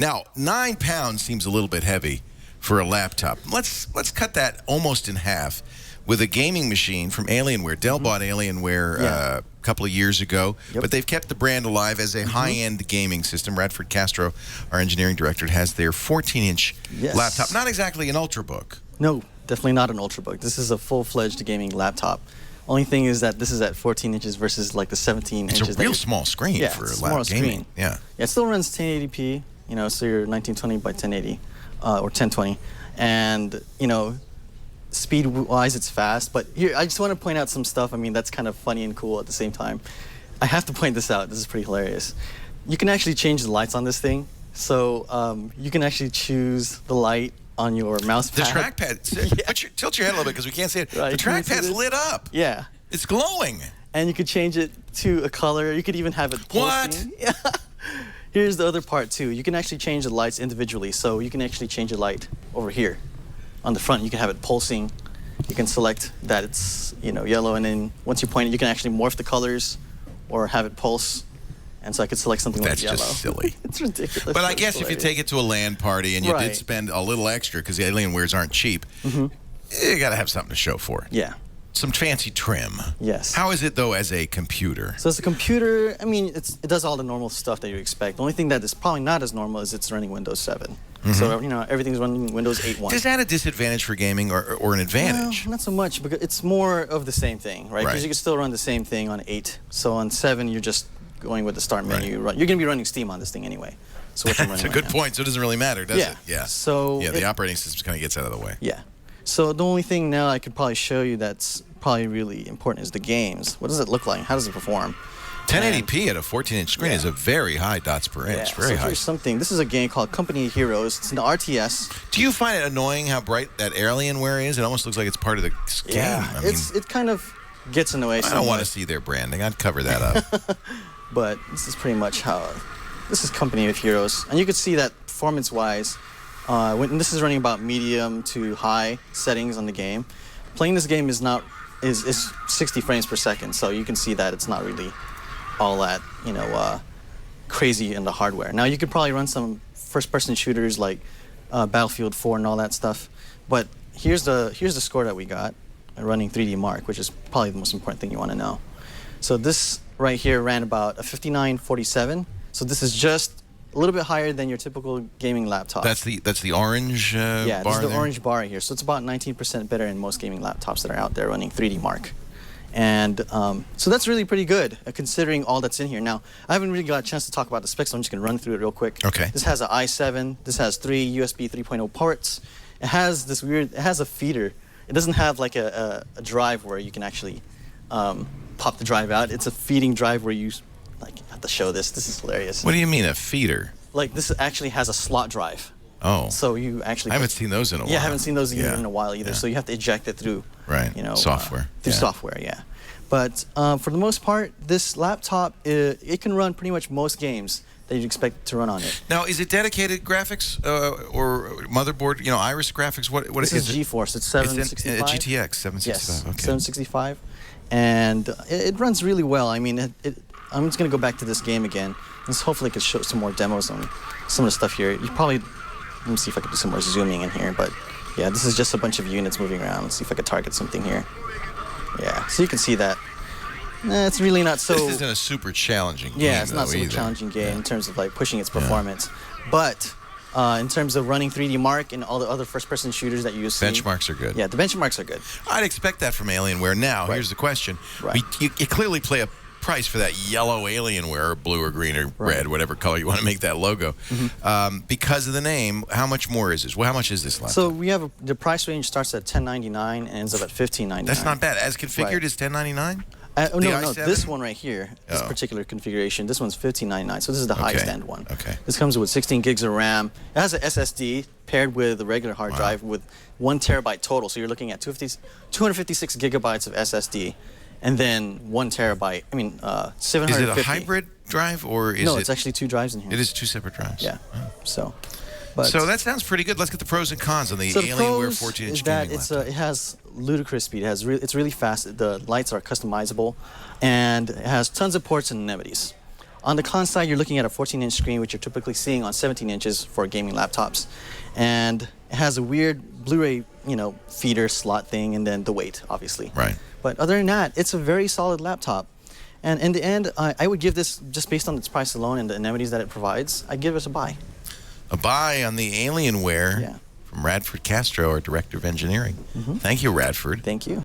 Now, 9 pounds seems a little bit heavy for a laptop. Let's cut that almost in half with a gaming machine from Alienware. Dell bought Alienware a couple of years ago, but they've kept the brand alive as a high-end gaming system. Radford Castro, our engineering director, has their 14-inch laptop. Not exactly an Ultrabook. No, definitely not an Ultrabook. This is a full-fledged gaming laptop. Only thing is that this is at 14 inches versus like the 17 inches. It's a real small screen for a lap gaming. Yeah, it still runs 1080p, you know, so you're 1920 by 1080 or 1020. And, you know, speed-wise, it's fast. But here, I just want to point out some stuff. I mean, that's kind of funny and cool at the same time. I have to point this out. This is pretty hilarious. You can actually change the lights on this thing. So you can actually choose the light on your mouse pad. The trackpad. Tilt your head a little bit because we can't see it. Right, the trackpad's lit up. Yeah. It's glowing. And you could change it to a color. You could even have it pulsing. What? Yeah. Here's the other part, too. You can actually change the lights individually. So you can actually change a light over here on the front. You can have it pulsing. You can select that it's, you know, yellow. And then once you point it, you can actually morph the colors or have it pulse. And so I could select something like yellow. That's just silly. It's ridiculous. But I guess if you take it to a LAN party and you did spend a little extra, because the Alienwares aren't cheap, you got to have something to show for it. Yeah. Some fancy trim. Yes. How is it, though, as a computer? So as a computer, I mean, it does all the normal stuff that you expect. The only thing that is probably not as normal is it's running Windows 7. So, you know, everything's running Windows 8.1. Is that a disadvantage for gaming or an advantage? No, not so much, because it's more of the same thing, right? Because you can still run the same thing on 8. So on 7, you're just going with the start menu. You're going to be running Steam on this thing anyway. So that's a good point. So it doesn't really matter, does it? Yeah. So the operating system kind of gets out of the way. Yeah. So the only thing now I could probably show you that's probably really important is the games. What does it look like? How does it perform? 1080p at a 14-inch screen is a very high dots per inch. Very high. Here's something. This is a game called Company of Heroes. It's an RTS. Do you find it annoying how bright that Alienware is? It almost looks like it's part of the game. Yeah, it kind of gets in the way. I don't want to see their branding. I'd cover that up. But this is pretty much how. This is Company of Heroes, and you can see that performance-wise, when this is running about medium to high settings on the game. Playing this game is 60 frames per second, so you can see that it's not really all that, you know, crazy in the hardware. Now you could probably run some first-person shooters like Battlefield 4 and all that stuff, but here's the score that we got running 3D Mark, which is probably the most important thing you want to know. So this right here ran about a 5947. So this is just a little bit higher than your typical gaming laptop. That's the orange bar Yeah, this is the there? orange bar here. So it's about 19% better in most gaming laptops that are out there running 3D Mark. And so that's really pretty good, considering all that's in here. Now, I haven't really got a chance to talk about the specs, so I'm just going to run through it real quick. Okay. This has an i7. This has 3 USB 3.0 ports. It has this weird, it has a feeder. It doesn't have like a drive where you can actually pop the drive out. It's a feeding drive where you, like, have to show this. This is hilarious. What do you mean, a feeder? Like, this actually has a slot drive. Oh. So you actually... I haven't seen those in a while. Yeah, I haven't seen those in a while either. So you have to eject it through, you know... software. Through software, yeah. But for the most part, this laptop, it can run pretty much most games that you'd expect to run on it. Now, is it dedicated graphics or motherboard, you know, Iris graphics? What this is GeForce. It's 765. It's GTX 765. Yes, okay. 765. And it runs really well. I mean, I'm just going to go back to this game again. And hopefully I could show some more demos on some of the stuff here. You probably... Let me see if I can do some more zooming in here. But yeah, this is just a bunch of units moving around. Let's see if I could target something here. Yeah, so you can see that. It's really not so... This isn't a super challenging game, yeah, it's not so challenging game in terms of like pushing its performance. But in terms of running 3D Mark and all the other first-person shooters that you see... Benchmarks are good. Yeah, the benchmarks are good. I'd expect that from Alienware. Now, here's the question. You clearly play a price for that yellow Alienware, or blue or green or red, whatever color you want to make that logo. Because of the name, how much more is this? Well, how much is this laptop? So we have the price range starts at $1099 and ends up at $1599. That's not bad. As configured is $1099? No, this one right here, this particular configuration, this one's $1599. So this is the highest end one. Okay. This comes with 16 gigs of RAM. It has an SSD paired with a regular hard drive with 1 terabyte total. So you're looking at 256 gigabytes of SSD. And then 1 terabyte, 750. Is it a hybrid drive, or is it... No, it's actually 2 drives in here. It is 2 separate drives? Yeah. So that sounds pretty good. Let's get the pros and cons on the Alienware 14-inch gaming laptop. It has ludicrous speed. It's really fast. The lights are customizable, and it has tons of ports and amenities. On the con side, you're looking at a 14-inch screen, which you're typically seeing on 17 inches for gaming laptops. And it has a weird Blu-ray, feeder slot thing, and then the weight, obviously. Right. But other than that, it's a very solid laptop. And in the end, I would give this, just based on its price alone and the amenities that it provides, I'd give it a buy. A buy on the Alienware from Radford Castro, our Director of Engineering. Thank you, Radford. Thank you.